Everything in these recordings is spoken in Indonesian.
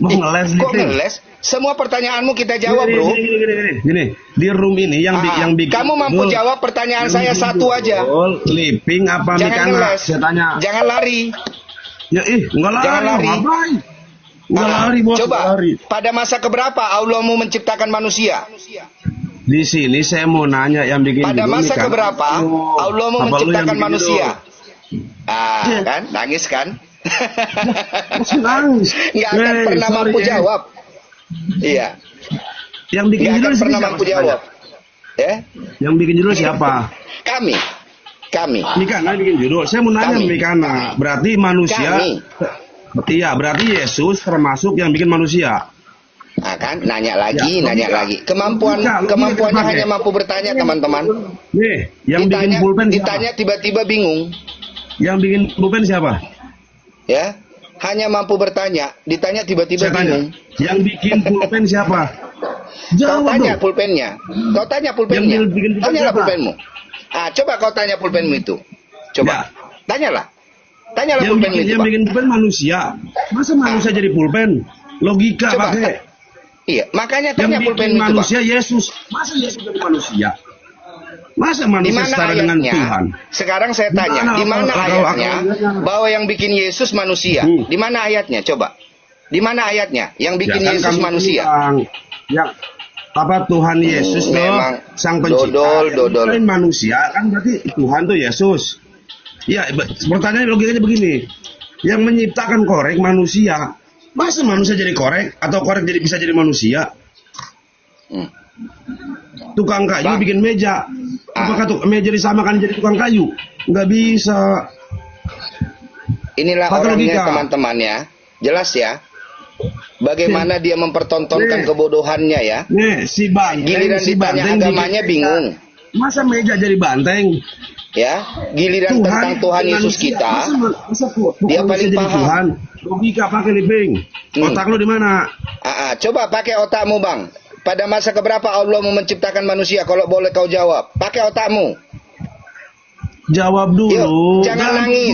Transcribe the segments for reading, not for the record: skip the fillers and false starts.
Mau ngeles Kok gitu? ngeles? Semua pertanyaanmu kita jawab, bro. Gini, di room ini yang bikin kamu mampu jawab pertanyaan saya satu aja. Clipping apa Jangan Mikana? ngeles. Saya tanya. Jangan lari. Ya enggak lari. Jangan lari. Ngapain? Enggak lari, bos. Coba, lari. pada masa keberapa Allah mau menciptakan manusia? Di sini saya mau nanya yang bikin pada masa keberapa Allah mau menciptakan manusia? Kan? Nangis kan? Nangis. Nggak akan pernah mampu jawab. Iya. Yang bikin Nggak judul akan pernah siapa? mampu jawab. Ya? Yang bikin judul siapa? Kami. Mikana bikin judul. Saya mau nanya Mikana. Berarti manusia. Iya, berarti Yesus termasuk yang bikin manusia. Nah, kan? Nanya lagi. Kemampuannya hanya mampu bertanya, teman-teman. Nih, yang bikin pulpen siapa? Ditanya tiba-tiba bingung. Yang bikin pulpen siapa? Ya, hanya mampu bertanya, ditanya tiba-tiba bingung. Yang bikin pulpen siapa? Kau tanya pulpennya. Tanyalah pulpenmu. Coba kau tanya pulpenmu itu. Coba. Tanyalah pulpenmu itu. Yang bikin pulpen manusia. Masa manusia jadi pulpen? Logika coba, pakai. Iya, makanya tanya pulpenmu itu, manusia Pak. Yesus. Masa Yesus jadi manusia? Masa manusia setara dengan Tuhan? Sekarang saya tanya, di mana ayatnya bahwa yang bikin Yesus manusia? Di mana ayatnya? Coba. Di mana ayatnya yang bikin Yesus manusia? Yang apa Tuhan Yesus memang sang pencipta. Dodol. Manusia kan berarti Tuhan tuh Yesus. Ya, pertanyaan logikanya begini. Yang menciptakan korek manusia. Masa manusia jadi korek atau korek bisa jadi manusia? Tukang kayu bikin meja. Apakah meja disamakan jadi tukang kayu? Nggak bisa. Inilah orangnya, teman-teman ya. Jelas ya. Bagaimana dia mempertontonkan kebodohannya ya. Si Banteng. Giliran ditanya agamanya bingung. Masa meja jadi banteng? Ya, giliran tentang Tuhan Yesus kita, dia paling paham. Logika pakai living. Otak lu di mana? Coba pakai otakmu, Bang. Pada masa keberapa Allah mau menciptakan manusia? Kalau boleh kau jawab, pakai otakmu. Jawab dulu. Yuk, jangan nangis.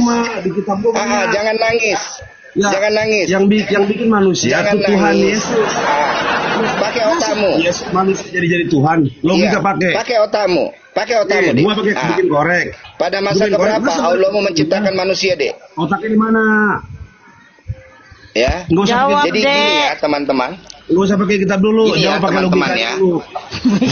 Jangan nangis. Ya, jangan nangis. Yang bikin manusia itu Tuhan Yesus. Pakai otakmu. Yesus manusia jadi Tuhan. Logika pakai. Pakai otakmu. Dek. Gua pakai bikin korek. Pada masa keberapa Allah mau menciptakan manusia, Dek? Otaknya di mana? Ya. Jawab, jadi gini ya, teman-teman. Gua usah pakai kitab dulu, jawab pakai logika dulu.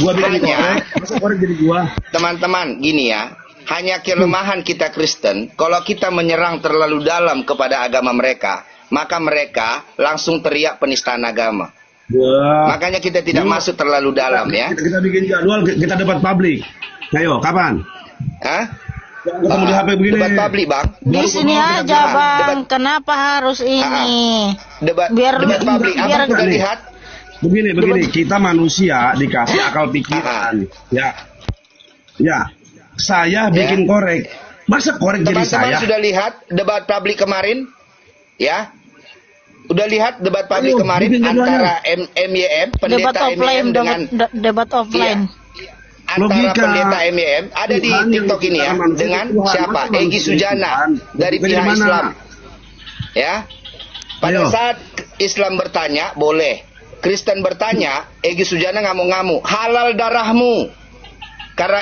Gua bikin korek, masa korek jadi gua. Teman-teman, gini ya. Hanya kelemahan kita Kristen, kalau kita menyerang terlalu dalam kepada agama mereka, maka mereka langsung teriak penistaan agama. Makanya kita tidak masuk terlalu dalam ya. Kita bikin jadwal, kita debat publik. Ayo, kapan? Ketemu di HP begini. Debat publik, Bang. Di sini aja, Bang. Kenapa harus ini? Debat publik. Abang udah lihat? Begini. Kita manusia dikasih akal pikiran. Ya. Saya bikin korek. Masa korek jadi saya? Teman-teman sudah lihat debat publik kemarin? Ya. Udah lihat debat publik kemarin antara MYM, pendeta MYM dengan debat offline. Antara pendeta MYM ada di TikTok ini ya, dengan siapa? Egy Sujana dari pihak Islam. Ya. Pada saat Islam bertanya, boleh. Kristen bertanya, Egy Sujana ngamuk-ngamuk, halal darahmu. Karena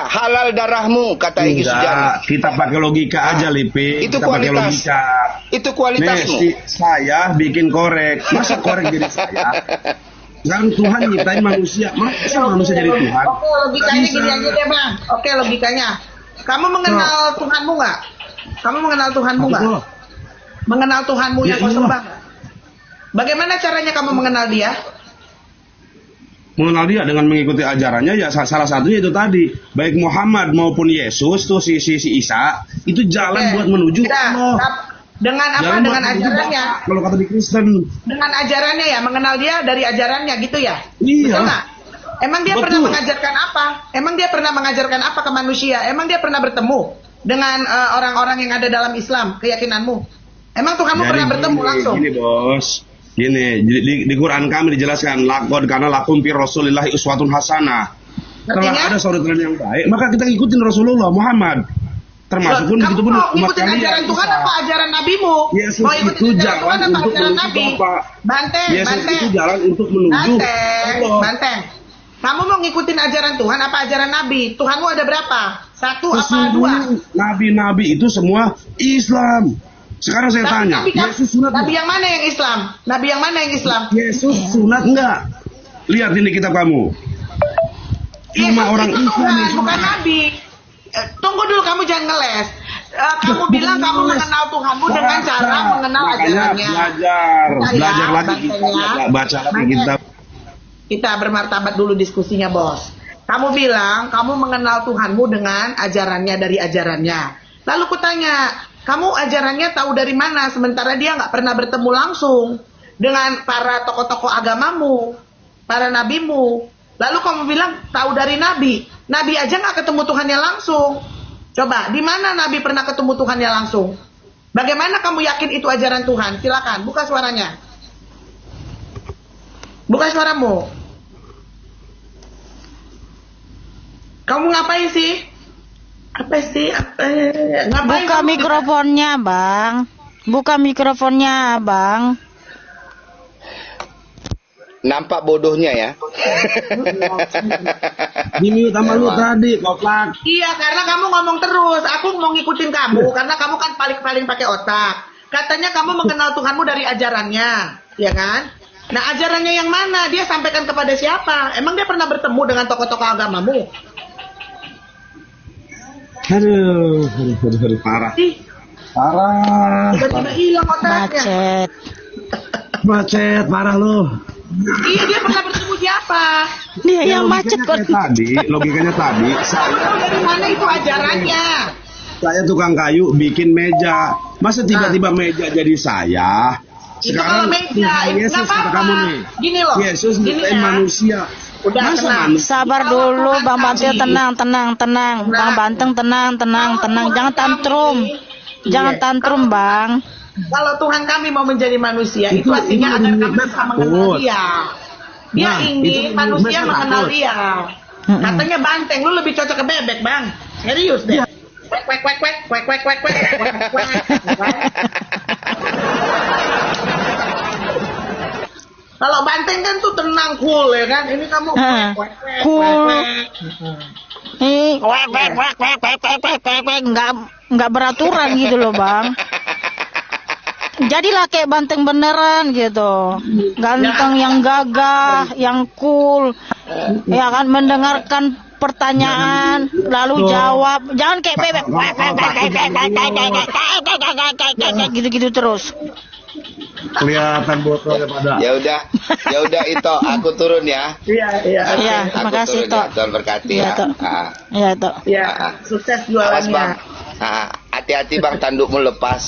halal darahmu, kata Egy Sujana. Kita pakai logika aja, Lipi. Itu kita pakai kualitas. Logika. Itu kualitasmu. Saya bikin korek. Masa korek jadi saya? Kan Tuhan nyiptain manusia. Masa manusia jadi Tuhan? Oke, logikanya gini aja deh, Bang. Oke, logikanya. Kamu mengenal Tuhanmu nggak? Kamu mengenal Tuhanmu nggak? Mengenal Tuhanmu yang kau sembah? Bagaimana caranya kamu mengenal dia? Mengenal dia dengan mengikuti ajarannya, ya salah satunya itu tadi, baik Muhammad maupun Yesus tuh si Isa itu jalan buat menuju Allah. Dengan apa? Jalan dengan ajarannya. Kalau kata di Kristen. Dengan ajarannya ya, mengenal dia dari ajarannya gitu ya. Iya. Betul nggak? Emang dia pernah mengajarkan apa? Emang dia pernah mengajarkan apa ke manusia? Emang dia pernah bertemu dengan orang-orang yang ada dalam Islam, keyakinanmu? Emang Tuhanmu pernah bertemu langsung? Gini bos. Gini, di Quran kami dijelaskan lakon karena lakum fi Rasulillahi uswatun hasanah. Setelah ada suri teladan yang baik, maka kita ikutin Rasulullah Muhammad. Termasuk pun begitu pun mau umat ikutin kalian. ajaran Tuhan apa ajaran nabimu? Yesus Mau itu ikutin ajaran jalan Tuhan apa untuk ajaran menuju nabi? Bapa. Banteng, Yesus banteng. itu jalan untuk menuju Allah. Banteng. Kamu mau ngikutin ajaran Tuhan apa ajaran nabi? Tuhanmu ada berapa? Satu apa dua? Nabi-nabi itu semua Islam. Sekarang saya tanya, Yesus sunat nabi enggak? yang mana yang Islam? Nabi yang mana yang Islam? Yesus sunat enggak? Lihat ini kitab kamu. Cuma Yesus orang itu Islam Tuhan, yang bukan nabi. Tunggu dulu, kamu jangan ngeles. Kamu bilang kamu mengenal Tuhanmu dengan cara mengenal ajarannya. Belajar lagi Bantengnya. baca lagi kitab. Kita bermartabat dulu diskusinya, bos. Kamu bilang kamu mengenal Tuhanmu dengan ajarannya dari ajarannya. Lalu kutanya, kamu ajarannya tahu dari mana? Sementara dia nggak pernah bertemu langsung dengan para tokoh-tokoh agamamu, para nabimu. Lalu kamu bilang tahu dari nabi. Nabi aja nggak ketemu Tuhannya langsung. Coba, di mana nabi pernah ketemu Tuhannya langsung? Bagaimana kamu yakin itu ajaran Tuhan? Silakan, buka suaranya. Buka suaramu. Kamu ngapain sih? Apa sih? Ngapain Buka kamu? mikrofonnya, Bang. Buka mikrofonnya, Bang. Nampak bodohnya ya. Gini sama lu tadi, koplak. Iya, karena kamu ngomong terus. Aku mau ngikutin kamu karena kamu kan paling pakai otak. Katanya kamu mengenal Tuhanmu dari ajarannya, ya kan? Nah, ajarannya yang mana? Dia sampaikan kepada siapa? Emang dia pernah bertemu dengan tokoh-tokoh agamamu? Aduh, parah. Ih, Parah. tiba-tiba hilang otaknya. Macet. Macet, parah lu. Iya, dia pernah bertemu siapa? Dia yang macet kok. Logikanya tadi, Kamu tahu dari mana itu ajarannya? saya tukang kayu bikin meja. Masa tiba-tiba meja jadi saya? Itu kalau meja, Yesus nggak kata apa-apa. kamu nih. Gini loh, Yesus gini nyiptain ya. manusia. Udah, Masa tenang. manusia? Sabar dulu, Bang Banteng, tenang. Bang Banteng, tenang. Jangan tantrum. Jangan tantrum, Bang. Kalau Tuhan kami mau menjadi manusia, itu artinya agar kami bisa mengenal Dia. Dia ingin manusia mengenal Dia. Katanya banteng, lu lebih cocok ke bebek, Bang. Serius deh. Kwek kwek kwek kwek kwek kwek kwek kwek kwek kwek. Kalau banteng kan tuh tenang, cool ya kan. Ini kamu kwek kwek kwek Cool. kwek. Nggak beraturan gitu loh, Bang. Jadilah kayak banteng beneran gitu. Ganteng, yang gagah, yang cool. Ya kan, mendengarkan pertanyaan lalu jawab. Jangan kayak bebek. Gitu-gitu terus. Kelihatan botolnya pada. Ya udah itu aku turun ya. Iya, iya. Iya, Aku terima kasih, turun Tok. ya. Tuhan berkati Iya, ya. Tok. Ah, Iya, Tok. Iya, sukses awas bang. jualannya. Hati-hati bang, tandukmu lepas.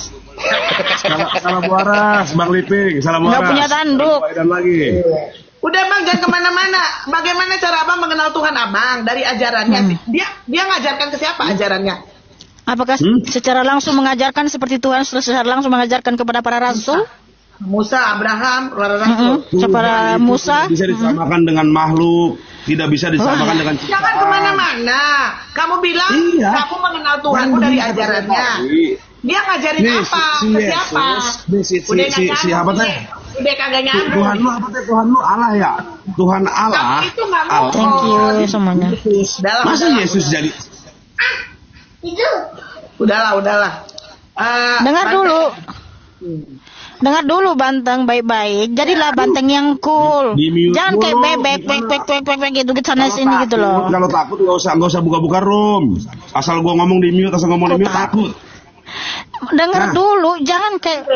Salam waras, Bang Liping. Salam waras. Nggak punya tanduk. Dan lagi. Udah bang, jangan kemana-mana. Bagaimana cara abang mengenal Tuhan abang dari ajarannya? Dia ngajarkan ke siapa ajarannya? Apakah secara langsung mengajarkan seperti Tuhan secara langsung mengajarkan kepada para rasul? Musa, Abraham, Rasul. Kepada Musa? Bisa disamakan dengan makhluk, tidak bisa disamakan dengan ciptaan. Jangan kemana-mana. Kamu bilang kamu mengenal Tuhanmu dari ajarannya. Dia ngajarin Nih, apa? si Ke Yesus, siapa? nih, si apa teh? Udah kagak nyambung. Tuhan lu apa teh? Tuhan lu Allah ya? Tuhan Allah. Kamu itu nggak mau. Allah. Thank you semuanya. Masa Yesus jadi Udahlah. Dengar dulu Banteng baik-baik. Jadilah Banteng yang cool. Jangan kayak bebek pek gitu sana sini gitu loh. Kalau takut nggak usah buka-buka room. Asal gua ngomong di mute, takut. Dengar dulu, jangan kayak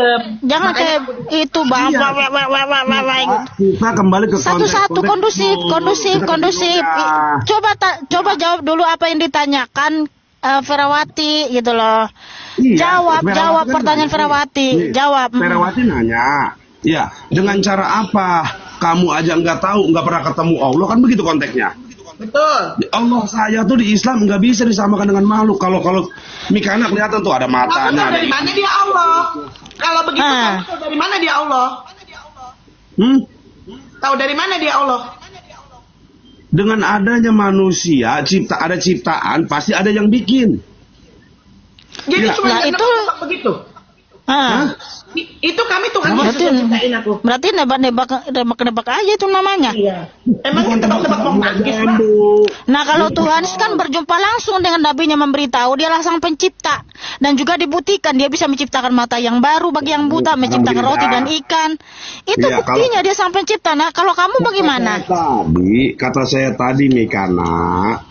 itu Bang. Kita kembali ke Satu-satu kondusif. Coba jawab dulu apa yang ditanyakan Ferawati gitu loh. Iya, jawab pertanyaan Ferawati. Jawab. Ferawati nanya, ya dengan cara apa? Kamu aja nggak tahu, nggak pernah ketemu Allah, kan begitu konteksnya. Betul. Allah saya tuh di Islam nggak bisa disamakan dengan makhluk. Kalau Mikana kelihatan tuh ada Kamu matanya. tahu dari mana dia Allah? Kalau begitu kamu tahu dari mana dia Allah? Tahu dari mana dia Allah? Dengan adanya manusia, ada ciptaan, pasti ada yang bikin. Jadi Ya. cuma Lah, karena itu- menebak begitu. Itu kami Tuhan Yesus yang ciptain aku. Berarti nebak aja itu namanya. Iya. Emangnya tebak-tebak mau manggis, Bang? Nah, kalau Tuhan kan berjumpa langsung dengan nabinya memberitahu dialah sang pencipta, dan juga dibuktikan dia bisa menciptakan mata yang baru bagi yang buta, menciptakan roti dan ikan. Itu Iya, buktinya dia sang pencipta. Nah, kalau kamu bagaimana? Kata saya tadi Mikana,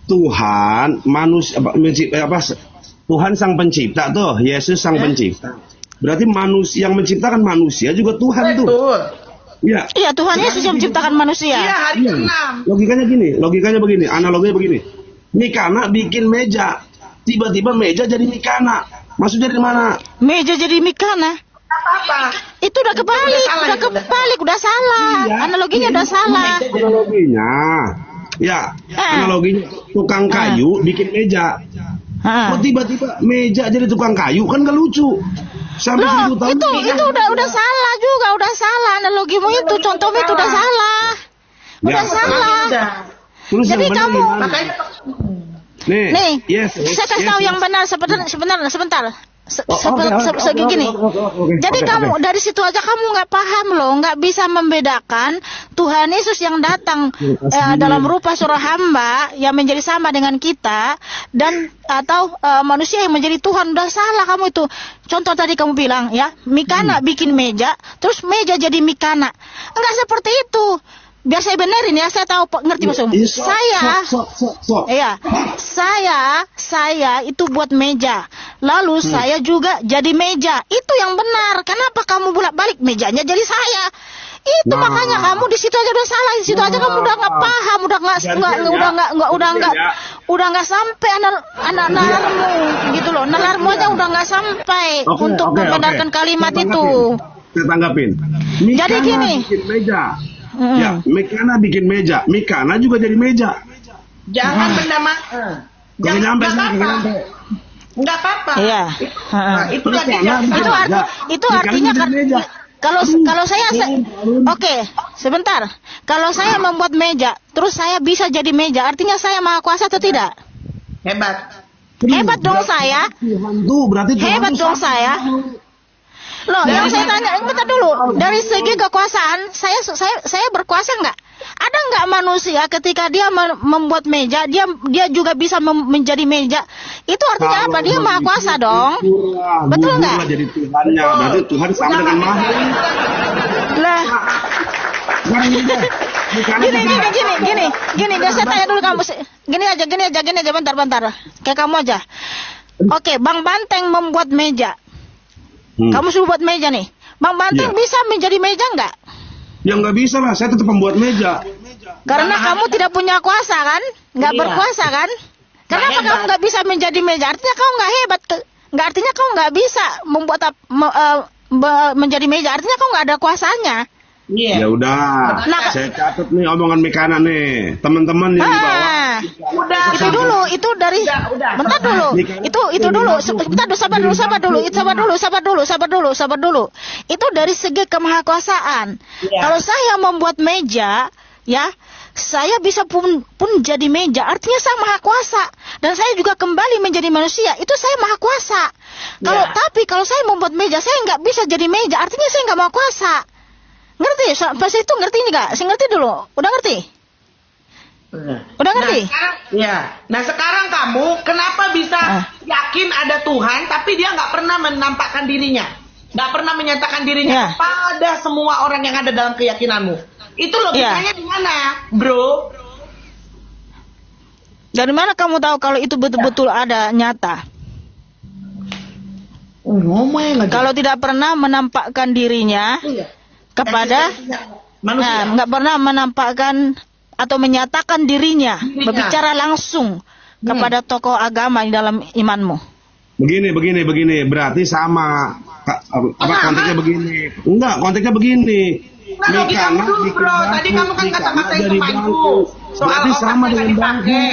Tuhan manusia Tuhan sang pencipta tuh, Yesus sang pencipta. Berarti manusia yang menciptakan manusia juga Tuhan tuh. Betul. Iya. Iya, Tuhan Yesus yang menciptakan manusia. Iya, hari ke-6. Logikanya begini, analoginya begini. Mikana bikin meja, tiba-tiba meja jadi Mikana. Maksudnya dari mana? Meja jadi Mikana. Apa? Itu udah kebalik, udah salah. Iya. Analoginya udah salah. Analoginya, ya, analoginya tukang kayu bikin meja. Ah. Kok tiba-tiba meja jadi tukang kayu, kan gak lucu. Sampai Loh, 1000 tahun. itu udah salah juga, udah salah analogimu itu, contohmu itu udah salah. Udah Ya, salah. Terus Jadi yang benar kamu- gimana? Makanya Nih, Yes, saya kasih tahu yang benar sebentar. Gini. Jadi kamu dari situ aja kamu nggak paham loh, nggak bisa membedakan Tuhan Yesus yang datang dalam rupa seorang hamba yang menjadi sama dengan kita dan atau manusia yang menjadi Tuhan. Udah salah kamu itu. Contoh tadi kamu bilang ya, Mikana bikin meja, terus meja jadi Mikana. Enggak seperti itu. Biar saya benerin ya, saya tahu ngerti maksudmu. Saya itu buat meja. Lalu saya juga jadi meja. Itu yang benar. Kenapa kamu bolak-balik mejanya jadi saya? Itu makanya kamu di situ aja udah salah. Di situ aja kamu udah nggak paham, udah nggak sampai anak nalarmu gitu loh. Nalarmu aja udah nggak sampai untuk membenarkan kalimat itu. Saya tanggapin. Jadi gini. Bikin meja. Ya, Mikana bikin meja. Mikana juga jadi meja. jangan benda Jangan nyampe nggak sana, apa-apa. nyampe. Nggak apa-apa. Iya. Nah, itu Terus tadi jangan yang bikin meja. Itu Mikana artinya jadi kan meja. kalau saya oke, sebentar. Kalau saya membuat meja, terus saya bisa jadi meja, artinya saya maha kuasa atau tidak? hebat. Hebat dong saya. Tuhan tuh berarti Tuhan Hebat tuh dong sama. saya. Loh, yang saya tanya, bentar dulu. Dari segi kekuasaan, saya berkuasa nggak? Ada nggak manusia ketika dia membuat meja, dia juga bisa menjadi meja? Itu artinya apa? Dia maha kuasa dong. Betul nggak? Jadi Tuhannya, berarti Tuhan sama dengan maha. Lah, gini, saya tanya dulu kamu. Gini aja, bentar. Kayak kamu aja. Oke, Bang Banteng membuat meja. Kamu suruh buat meja nih. Bang Banteng bisa menjadi meja nggak? Ya nggak bisa lah, saya tetap pembuat meja. Karena kamu tidak punya kuasa kan? Nggak berkuasa kan? Kenapa kamu nggak bisa menjadi meja? Artinya kamu nggak hebat. Nggak artinya kamu nggak bisa membuat menjadi meja. Artinya kamu nggak ada kuasanya. Iya. Ya udah, Nah, saya catat nih omongan Mikana nih, teman-teman yang di bawah. Itu dulu, itu dari bentar dulu. Itu dulu. Bentar dulu, sabar dulu. Itu dari segi kemahakuasaan. Kalau saya membuat meja, ya, saya bisa pun jadi meja. Artinya saya maha kuasa dan saya juga kembali menjadi manusia. Itu saya maha kuasa. Tapi kalau saya membuat meja, saya nggak bisa jadi meja. Artinya saya nggak maha kuasa. Ngerti? Pas itu ngerti nggak? Saya ngerti dulu. Udah ngerti? Udah ngerti? Nah sekarang kamu kenapa bisa yakin ada Tuhan tapi dia nggak pernah menampakkan dirinya, nggak pernah menyatakan dirinya pada semua orang yang ada dalam keyakinanmu? Itu logikanya di mana, bro? Dari mana kamu tahu kalau itu betul-betul ada nyata? Kalau tidak pernah menampakkan dirinya kepada manusia, nggak pernah menampakkan atau menyatakan dirinya. Berbicara langsung kepada tokoh agama di dalam imanmu. Begini, berarti sama. Konteksnya begini. Enggak, konteksnya begini. Mikana dulu, bro. Tadi kamu kan kata-katain temanku soal berarti sama otak dengan bangku.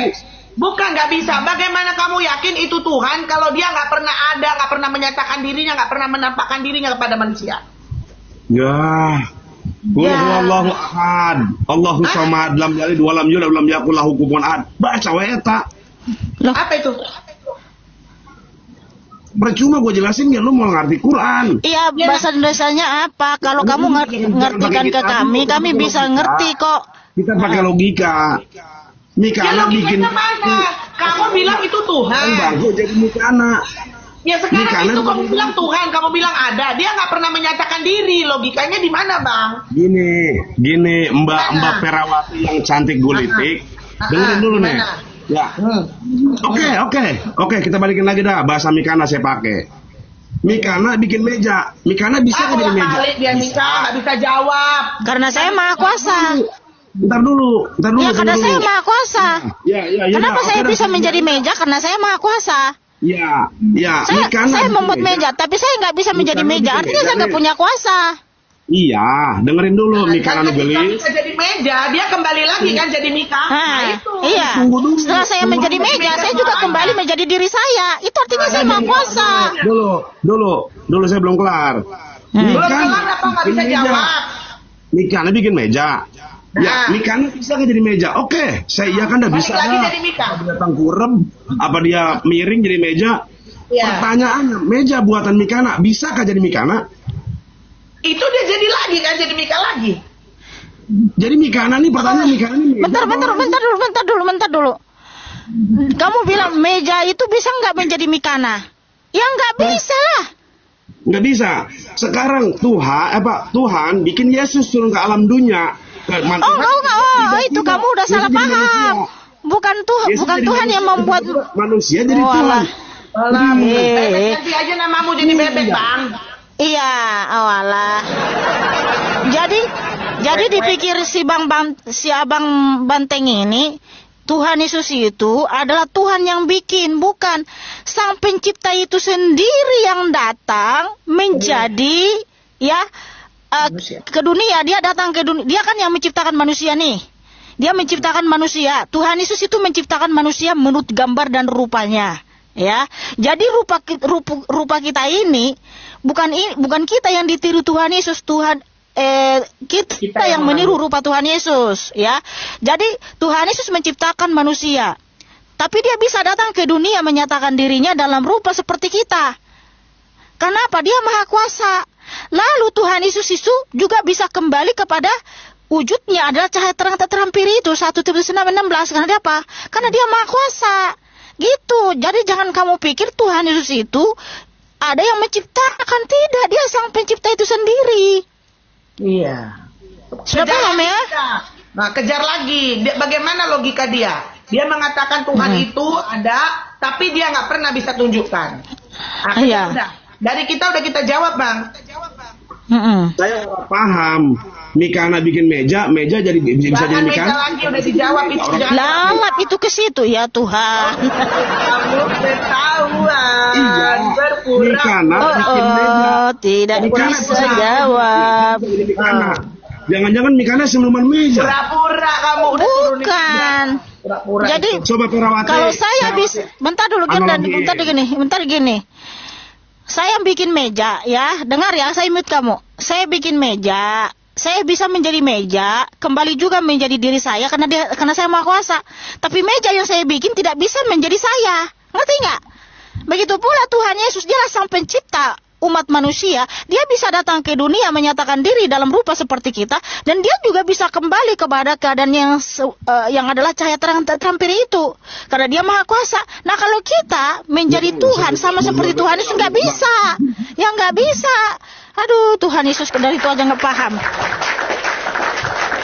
Bukan, nggak bisa. Bagaimana kamu yakin itu Tuhan kalau dia nggak pernah ada, nggak pernah menyatakan dirinya, nggak pernah menampakkan dirinya kepada manusia? Ya. Allahu ahad, Allahu samad, lam yalid wa lam yulad wa lam yakul lahu kufuwan ahad. Baca wa eta. Apa itu? percuma gue jelasin ya, lu mau ngerti Quran. Iya, bahasa Indonesianya apa? Kalau kamu ngertikan ke kami bisa ngerti kok. Kita pakai logika. Mikana bikin mana? Kamu bilang itu Tuhan. Bangku jadi Mikana. Ya sekarang itu kamu bilang Tuhan, kamu bilang ada. Dia nggak pernah menyatakan diri. Logikanya di mana, Bang? Gini, Mbak Perawati yang cantik gulitik. Dengerin dulu nih. Ya. Oke, kita balikin lagi dah. Bahasa Mikana saya pakai. Mikana bikin meja. Mikana bisa nggak bikin meja? Dia nggak bisa jawab. Karena saya Maha Kuasa. Bentar dulu. Ya, karena saya Maha Kuasa. Ya. Kenapa saya bisa menjadi meja? Karena saya Maha Kuasa. Ya. Saya membuat meja, tapi saya nggak bisa menjadi meja. Artinya saya nggak punya kuasa. Iya, dengerin dulu Mikana Nuggelis. Bisa jadi meja, dia kembali lagi kan jadi Mika. Itu. Iya. Setelah saya menjadi meja, saya juga kembali menjadi diri saya. Itu artinya saya Maha Kuasa. Dulu saya belum kelar. Belum kelar apa nggak bisa jawab? Mikana bikin meja. Ya, Mikana bisa nggak jadi meja? Oke, saya iya kan udah bisa. Lagi jadi Mika. Dia tengkurap, apa dia miring jadi meja? Ya. Pertanyaannya, meja buatan Mikana bisakah jadi Mikana? Itu dia jadi lagi kan, jadi Mika lagi. Jadi Mikana nih pertanyaan Mikana nih. Bentar dulu. Kamu bilang meja itu bisa nggak menjadi Mikana? Ya nggak bisa lah. Nggak bisa. Sekarang Tuhan bikin Yesus turun ke alam dunia. Itu kamu udah salah paham. Bukan Tuhan yang membuat manusia jadi Tuhan. Ganti aja namamu jadi bebek, Bang. Iya, awalah. Jadi dipikir si Abang Banteng ini, Tuhan Yesus itu adalah Tuhan yang bikin, bukan Sang Pencipta itu sendiri yang datang menjadi ke dunia. Dia datang ke dunia. Dia kan yang menciptakan manusia nih. Dia menciptakan manusia. Tuhan Yesus itu menciptakan manusia menurut gambar dan rupanya. Ya. Jadi rupa kita ini bukan kita yang ditiru Tuhan Yesus. Kita yang meniru rupa Tuhan Yesus, ya. Jadi Tuhan Yesus menciptakan manusia. Tapi dia bisa datang ke dunia menyatakan dirinya dalam rupa seperti kita. Kenapa? Dia Maha Kuasa. Lalu Tuhan Yesus itu juga bisa kembali kepada wujudnya adalah cahaya terang tak terampiri itu 1 Timotius 6:16. Karena dia apa? Karena dia Maha Kuasa. Gitu. Jadi jangan kamu pikir Tuhan Yesus itu ada yang menciptakan. Tidak, dia Sang Pencipta itu sendiri. Iya. Sudah paham ya? Nah, kejar lagi. Bagaimana logika dia? Dia mengatakan Tuhan itu ada, tapi dia nggak pernah bisa tunjukkan. Iya. Udah. Dari kita udah kita jawab, Bang. Saya paham. Mikana bikin meja jadi bisa jadi Mikana. Lagi udah dijawab itu. Lalat itu ke situ ya Tuhan. Kamu ketahuan berpura. Mikana bikin meja. Tidak bisa jawab. Jangan-jangan Mikana siluman meja. Pura-pura kamu udah turunin. Bukan. Pura-pura. Jadi coba Perawati. kalau saya bisa, bentar gini. Saya bikin meja ya, dengar ya, saya mute kamu. Saya bikin meja, saya bisa menjadi meja, kembali juga menjadi diri saya karena saya Maha Kuasa. Tapi meja yang saya bikin tidak bisa menjadi saya. Ngerti nggak? Begitu pula Tuhan Yesus, dialah Sang Pencipta umat manusia. Dia bisa datang ke dunia menyatakan diri dalam rupa seperti kita, dan dia juga bisa kembali kepada keadaan yang adalah cahaya terang terampiri itu. Karena dia Maha Kuasa. Nah, kalau kita menjadi Tuhan sama seperti Tuhan Yesus nggak bisa. Ya nggak bisa. Aduh, Tuhan Yesus dari itu aja nggak paham.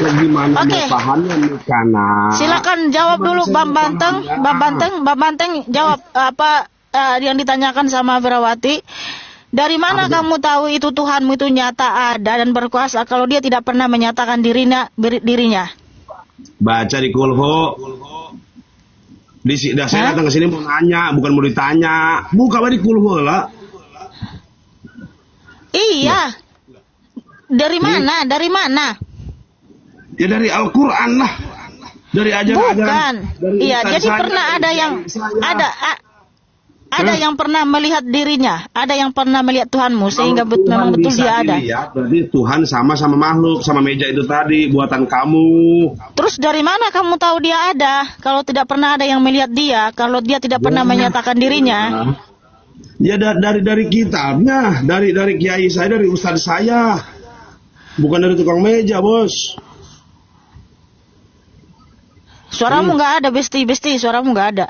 Gimana pahamnya Mikana? Silakan jawab dulu Bang Banteng jawab apa yang ditanyakan sama Ferawati. Dari mana kamu tahu itu Tuhanmu itu nyata ada dan berkuasa kalau dia tidak pernah menyatakan dirinya? Baca di Kulhu. Saya datang ke sini mau nanya, bukan mau ditanya. Buka di Kulhu lah. Iya. Dari mana? Ya dari Al-Quran lah. Dari ajaran. Bukan. Iya, jadi pernah ada yang ada yang pernah melihat dirinya, ada yang pernah melihat Tuhanmu sehingga memang betul dia ada. Dilihat, berarti Tuhan sama makhluk, sama meja itu tadi buatan kamu. Terus dari mana kamu tahu dia ada? Kalau tidak pernah ada yang melihat dia, kalau dia tidak pernah menyatakan dirinya. Ya dari kitabnya, dari kiai saya, dari ustadz saya, bukan dari tukang meja, bos. Suaramu nggak ada, Besti, suaramu nggak ada.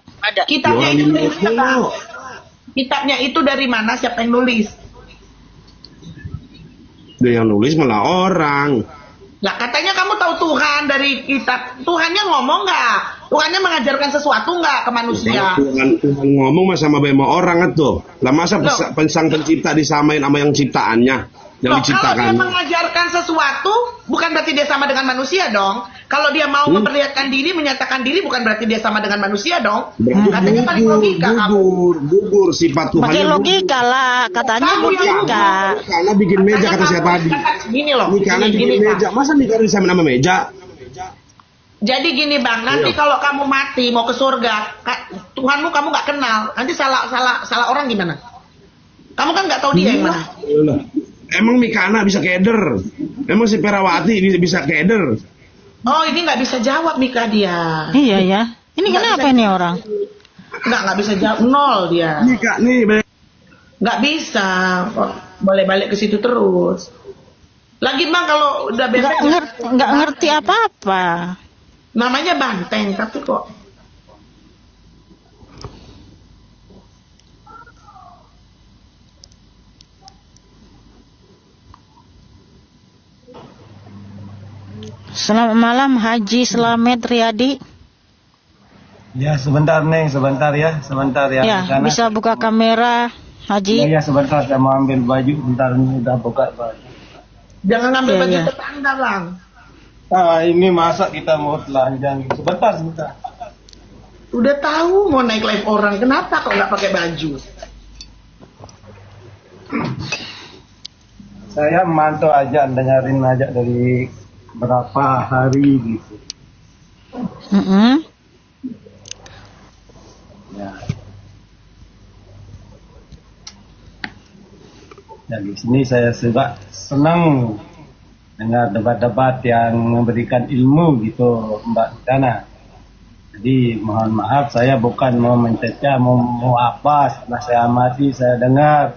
Kitabnya itu dari mana? Kitabnya itu dari mana? Siapa yang nulis? Yang nulis malah orang. Lah katanya kamu tahu Tuhan dari kitab. Tuhannya ngomong nggak? Tuhannya mengajarkan sesuatu nggak ke manusia? Tuhan ngomong sama orang itu. Lah masa sang pencipta disamain sama yang ciptaannya, yang diciptakan? Kalau dia mengajarkan sesuatu, bukan berarti dia sama dengan manusia dong. Kalau dia mau memperlihatkan diri, menyatakan diri, bukan berarti dia sama dengan manusia dong. Katanya paling logika kamu. Gugur sifat Tuhan. Pakai logika lah, katanya logika. Karena bikin meja kata saya tadi. Gini loh. Karena bikin meja. Masa nikah sama nama meja? Jadi gini bang, nanti kalau kamu mati mau ke surga, Tuhanmu kamu nggak kenal, nanti salah orang gimana? Kamu kan nggak tahu dia yang mana. Emang Mikana bisa keder? Emang si Perawati bisa keder? Oh ini nggak bisa jawab Mika dia. Iya ya. Ini kenapa ini orang? Nggak bisa jawab, nol dia. Mika nih. Nggak bisa, boleh balik ke situ terus. Lagi bang kalau udah bebek nggak ngerti apa-apa. Namanya banteng tapi kok. Selamat malam Haji Slamet Riyadi. Ya sebentar Neng, sebentar ya. Ya, bisa buka kamera Haji. Ya sebentar, saya mau ambil baju. Bentar ini udah buka baju. Jangan ambil baju tetangga bang. Ini masa kita mau telanjang. Sebentar. Udah tahu mau naik live orang, kenapa kok nggak pakai baju? Saya memantau aja, dengerin aja dari berapa hari gitu. Ya. Dan di sini saya suka senang dengar debat-debat yang memberikan ilmu gitu Mbak Dana. Jadi mohon maaf saya bukan mau mencecah mau apa, setelah saya amati saya dengar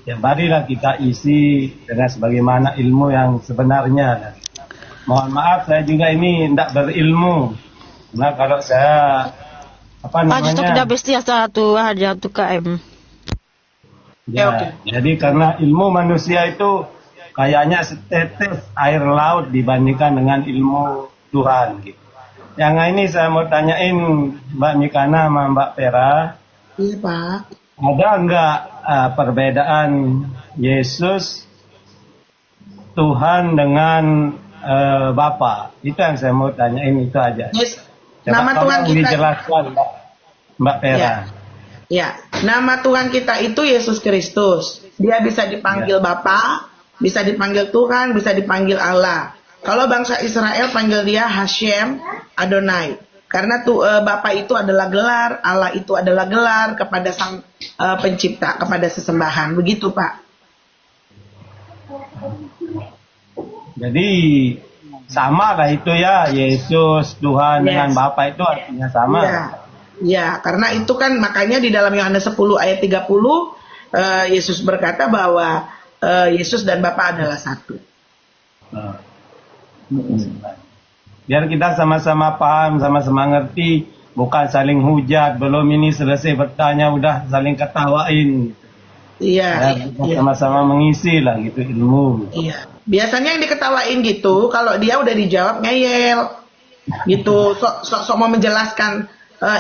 ya marilah kita isi dengan sebagaimana ilmu yang sebenarnya. Mohon maaf saya juga ini tidak berilmu. Nah kalau saya tidak besti satu KM. Ya, jadi karena ilmu manusia itu kayaknya setetes air laut dibandingkan dengan ilmu Tuhan gitu. Yang ini saya mau tanyain Mbak Mikana sama Mbak Pera. Iya Pak. Ada enggak perbedaan Yesus Tuhan dengan Bapa? Itu yang saya mau tanyain, itu aja. Yes. Nama Tuhan kita dijelaskan Mbak Pera. Ya, nama Tuhan kita itu Yesus Kristus. Dia bisa dipanggil Bapa, bisa dipanggil Tuhan, bisa dipanggil Allah. Kalau bangsa Israel panggil dia Hashem Adonai. Karena Bapa itu adalah gelar, Allah itu adalah gelar kepada Sang Pencipta, kepada sesembahan. Begitu, Pak. Jadi sama lah itu ya, Yesus Tuhan dengan Bapa itu artinya sama. Ya, karena itu kan makanya di dalam Yohanes 10 ayat 30 Yesus berkata bahwa Yesus dan Bapa adalah satu. Biar kita sama-sama paham, sama-sama ngerti, bukan saling hujat, belum ini selesai bertanya udah saling ketawain. Iya. Sama-sama mengisi lah gitu ilmu. Iya. Biasanya yang diketawain gitu, kalau dia udah dijawab ngeyel, gitu, sok mau menjelaskan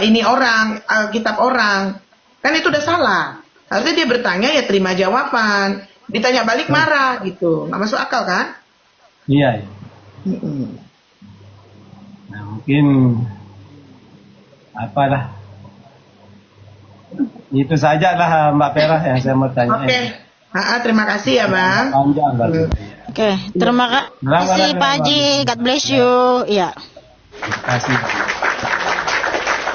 ini orang, kitab orang, kan itu udah salah. Harusnya dia bertanya ya terima jawaban, ditanya balik marah gitu, nggak masuk akal kan? Iya. Nah mungkin apalah, itu saja lah Mbak Pera yang saya mau tanya. Oke. Terima kasih ya Bang. Oke, terima kasih Pak Haji, God bless you. Iya. Terima kasih.